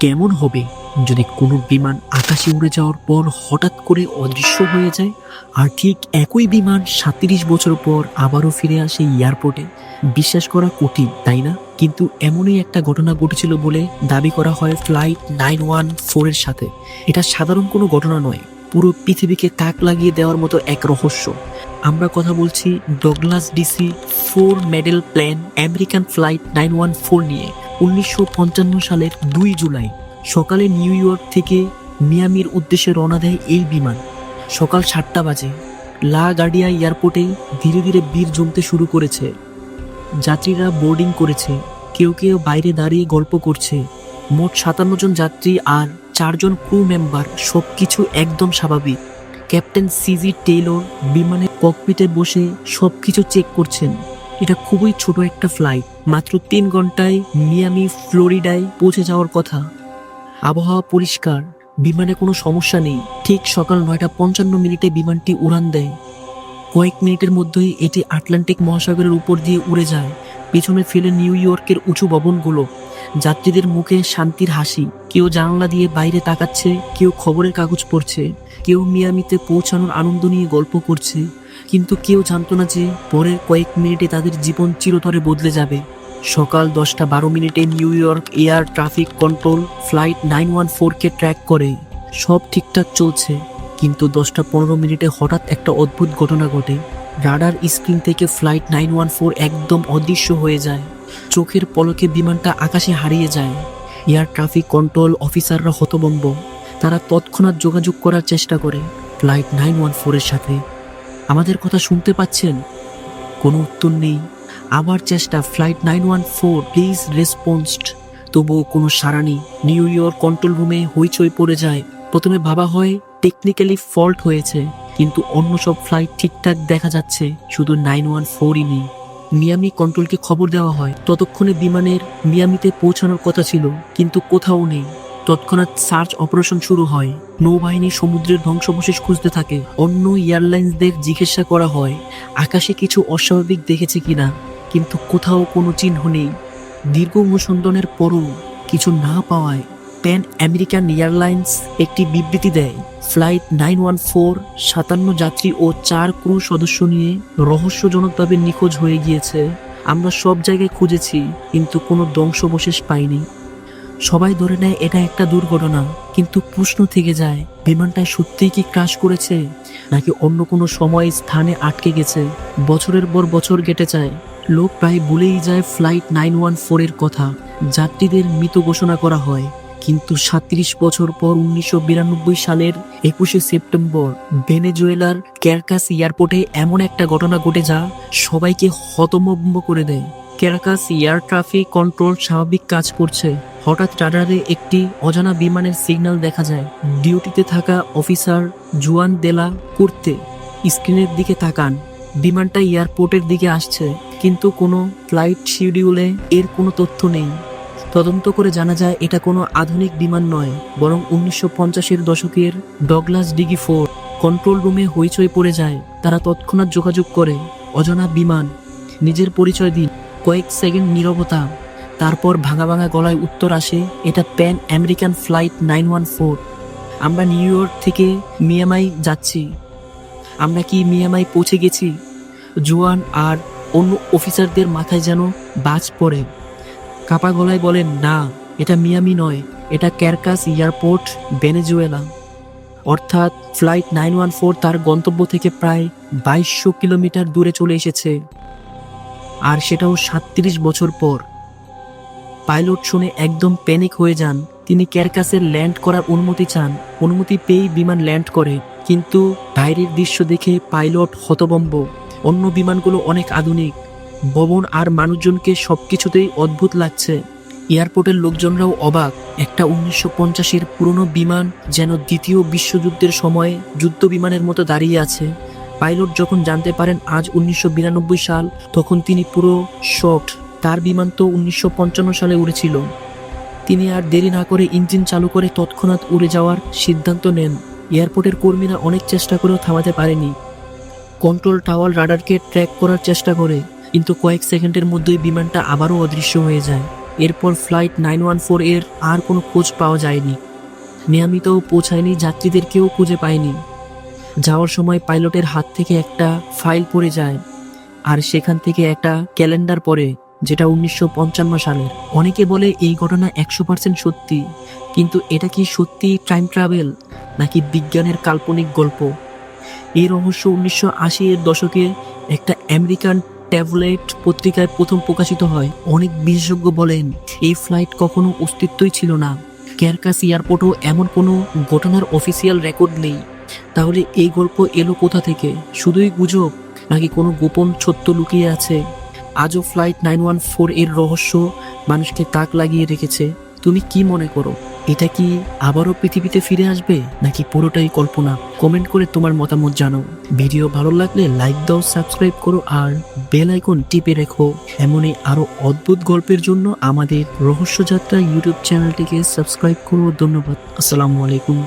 কেমন হবে যদি কোনো বিমান আকাশে উড়ে যাওয়ার পর হঠাৎ করে অদৃশ্য হয়ে যায়, আর ঠিক একই বিমান 37 বছর পর আবারও ফিরে আসে এয়ারপোর্টে? বিশ্বাস করা কঠিন, তাই না? কিন্তু এমনই একটা ঘটনা ঘটেছিল বলে দাবি করা হয় ফ্লাইট 914 এর সাথে। এটা সাধারণ কোনো ঘটনা নয়, পুরো পৃথিবীকে তাক লাগিয়ে দেওয়ার মতো এক রহস্য। আমরা কথা বলছি Douglas DC 4 model plane American flight 914 নিয়ে। 1955 সালের 2 জুলাই সকালে নিউ ইয়র্ক থেকে মিয়ামির উদ্দেশ্যে রওনা দেয় এই বিমান। সকাল 7টা বাজে লা গার্ডিয়া এয়ারপোর্টে ধীরে ধীরে ভিড় জমতে শুরু করেছে। যাত্রীরা বোর্ডিং করেছে, কেউ কেউ বাইরে দাঁড়িয়ে গল্প করছে। মোট 57 জন যাত্রী আর 4 জন ক্রু মেম্বার, সবকিছু একদম স্বাভাবিক। ক্যাপ্টেন সিজি টেইলর বিমানের ককপিটে বসে সবকিছু চেক করছেন। এটা খুবই ছোট একটা ফ্লাইট, মাত্র 3 ঘন্টায় মিয়ামি ফ্লোরিডায় পৌঁছে যাওয়ার কথা। আবহাওয়া পরিষ্কার, বিমানে কোনো সমস্যা নেই। ঠিক সকাল 9:55 বিমানটি উড়ান দেয়। কয়েক মিনিটের মধ্যেই এটি আটলান্টিক মহাসাগরের উপর দিয়ে উড়ে যায়। পেছনে ফেলে নিউ ইয়র্কের উঁচু ভবনগুলো। যাত্রীদের মুখে শান্তির হাসি, কেউ জানালা দিয়ে বাইরে তাকাচ্ছে, কেউ খবরের কাগজ পড়ছে, কেউ মিয়ামিতে পৌঁছানোর আনন্দ নিয়ে গল্প করছে। কিন্তু কেউ জানতো না যে পরের কয়েক মিনিটে তাদের জীবন চিরতরে বদলে যাবে। সকাল 10:12 New York air traffic control flight 914কে ট্র্যাক করে। সব ঠিকঠাক চলছে, কিন্তু 10:15 হঠাৎ একটা অদ্ভুত ঘটনা ঘটে। রাডার স্ক্রিন থেকে ফ্লাইট 914 একদম অদৃশ্য হয়ে যায়। চোখের পলকে বিমানটা আকাশে হারিয়ে যায়। এয়ার ট্রাফিক কন্ট্রোল অফিসাররা হতভম্ব। তারা তৎক্ষণাৎ যোগাযোগ করার চেষ্টা করে ফ্লাইট 914 এর সাথে। আমাদের কথা শুনতে পাচ্ছেন? কোনো উত্তর নেই। আবার চেষ্টা, ফ্লাইট 914 প্লিজ রেসপন্সড। তবুও কোনো সাড়া নেই। নিউ ইয়র্ক কন্ট্রোল রুমে হইচই পড়ে যায়। প্রথমে ভাবা হয় টেকনিক্যালি ফল্ট হয়েছে, কিন্তু অন্য সব ফ্লাইট ঠিকঠাক দেখা যাচ্ছে, শুধু 914ই নেই। মিয়ামি কন্ট্রোলকে খবর দেওয়া হয়। ততক্ষণে বিমানের মিয়ামিতে পৌঁছানোর কথা ছিল, কিন্তু কোথাও নেই। তৎক্ষণাৎ সার্চ অপারেশন শুরু হয়। নৌবাহিনী সমুদ্রের ধ্বংসাবশেষ খুঁজতে থাকে। অন্য এয়ারলাইন্সদের জিজ্ঞাসা করা হয় আকাশে কিছু অস্বাভাবিক দেখেছে কিনা, কিন্তু কোথাও কোনো চিহ্ন নেই। দীর্ঘ অনুসন্ধানের পরও কিছু না পাওয়ায় প্যান আমেরিকান এয়ারলাইন্স একটি বিবৃতি দেয়, ফ্লাইট 914 57 যাত্রী ও 4 ক্রু সদস্য নিয়ে রহস্যজনকভাবে নিখোঁজ হয়ে গিয়েছে। আমরা সব জায়গায় খুঁজেছি, কিন্তু কোনো ধ্বংসাবশেষ পাইনি। সবাই ধরে নেয় এটা একটা দুর্ঘটনা, কিন্তু প্রশ্ন থেকে যায় বিমানটায় সত্যিই কি ক্র্যাশ করেছে, নাকি অন্য কোনো সময় স্থানে আটকে গেছে। বছরের পর বছর কেটে যায়, লোক প্রায় ভুলেই যায় ফ্লাইট 914 এর কথা। যাত্রীদের মৃত ঘোষণা করা হয়। কিন্তু 37 বছর পর 1992 সালের 21শে সেপ্টেম্বর ভেনেজুয়েলার ক্যারাকাস এয়ারপোর্টে এমন একটা ঘটনা ঘটে যা সবাইকে হতভম্ব করে দেয়। ক্যারাকাস এয়ার ট্রাফিক কন্ট্রোল স্বাভাবিক কাজ করছে। হঠাৎ রাডারে একটি অজানা বিমানের সিগন্যাল দেখা যায়। ডিউটিতে থাকা অফিসার জুয়ান দেলা কুর্তে স্ক্রিনের দিকে তাকান। বিমানটা এয়ারপোর্টের দিকে আসছে, কিন্তু কোনো ফ্লাইট শিডিউলে এর কোনো তথ্য নেই। তদন্ত করে জানা যায় এটা কোনো আধুনিক বিমান নয়, বরং 1950-এর দশকের ডগলাস ডিগি-4। কন্ট্রোল রুমে হইচই পড়ে যায়। তারা তৎক্ষণাৎ যোগাযোগ করে, অজানা বিমান, নিজের পরিচয় দিন। কয়েক সেকেন্ড নীরবতা, তারপর ভাঙা ভাঙা গলায় উত্তর আসে, এটা প্যান আমেরিকান ফ্লাইট 914। আমরা নিউ ইয়র্ক থেকে মিয়ামি যাচ্ছি। আমরা কি মিয়ামি পৌঁছে গেছি? জোয়ান আর অন্য অফিসারদের মাথায় যেন বাজ পড়ে। কাপা গলায় বলেন, না, এটা মিয়ামি নয়, এটা ক্যারাকাস এয়ারপোর্ট, ভেনেজুয়েলা। অর্থাৎ ফ্লাইট 914 তার গন্তব্য থেকে প্রায় 2200 কিলোমিটার দূরে চলে এসেছে, আর সেটাও 37 বছর পর। পাইলট শুনে একদম প্যানিক হয়ে যান। তিনি ক্যারাকাসে ল্যান্ড করার অনুমতি চান। অনুমতি পেয়েই বিমান ল্যান্ড করে, কিন্তু বাইরের দৃশ্য দেখে পাইলট হতভম্ব। অন্য বিমানগুলো অনেক আধুনিক, ভবন আর মানুষজনকে সবকিছুতেই অদ্ভুত লাগছে। এয়ারপোর্টের লোকজনরাও অবাক। একটা 1950-এর পুরনো বিমান যেন দ্বিতীয় বিশ্বযুদ্ধের সময় যুদ্ধ বিমানের মতো দাঁড়িয়ে আছে। পাইলট যখন জানতে পারেন আজ 1992 সাল, তখন তিনি পুরো শকড। তার বিমান তো 1955 সালে উড়েছিল। তিনি আর দেরি না করে ইঞ্জিন চালু করে তৎক্ষণাৎ উড়ে যাওয়ার সিদ্ধান্ত নেন। এয়ারপোর্টের কর্মীরা অনেক চেষ্টা করেও থামাতে পারেনি। কন্ট্রোল টাওয়ার রাডারকে ট্র্যাক করার চেষ্টা করে, কিন্তু কয়েক সেকেন্ডের মধ্যেই বিমানটা আবারও অদৃশ্য হয়ে যায়। এরপর ফ্লাইট 914 এর আর কোনো খোঁজ পাওয়া যায়নি। নিয়মিতও পৌঁছায়নি, যাত্রীদেরকেও খুঁজে পায়নি। যাওয়ার সময় পাইলটের হাত থেকে একটা ফাইল পড়ে যায়, আর সেখান থেকে একটা ক্যালেন্ডার পড়ে, যেটা 1955 সালের। অনেকে বলে এই ঘটনা 100% সত্যি, কিন্তু এটা কি সত্যি টাইম ট্রাভেল নাকি বিজ্ঞানের কাল্পনিক গল্প? এই রহস্য 1980 এর দশকে একটা আমেরিকান ট্যাবলেট পত্রিকায় প্রথম প্রকাশিত হয়। অনেক বিশেষজ্ঞ বলেন এই ফ্লাইট কখনো অস্তিত্বই ছিল না। ক্যারকাস এয়ারপোর্টও এমন কোনো ঘটনার অফিসিয়াল রেকর্ড নেই। তাহলে এই গল্প এলো কোথা থেকে? শুধুই গুজব নাকি কোনো গোপন সত্য লুকিয়ে আছে? আজও ফ্লাইট 914 এর রহস্য মানুষকে তাক লাগিয়ে রেখেছে। তুমি কি মনে করো, এটা কি আবারও পৃথিবীতে ফিরে আসবে নাকি পুরোটাই কল্পনা? কমেন্ট করে তোমার মতামত জানাও। ভিডিও ভালো লাগলে লাইক দাও, সাবস্ক্রাইব করো আর বেল আইকন টিপে রেখো। এমনই আরো অদ্ভুত গল্পের জন্য আমাদের রহস্যযাত্রা ইউটিউব চ্যানেলটিকে সাবস্ক্রাইব করো। ধন্যবাদ। আসসালামু আলাইকুম।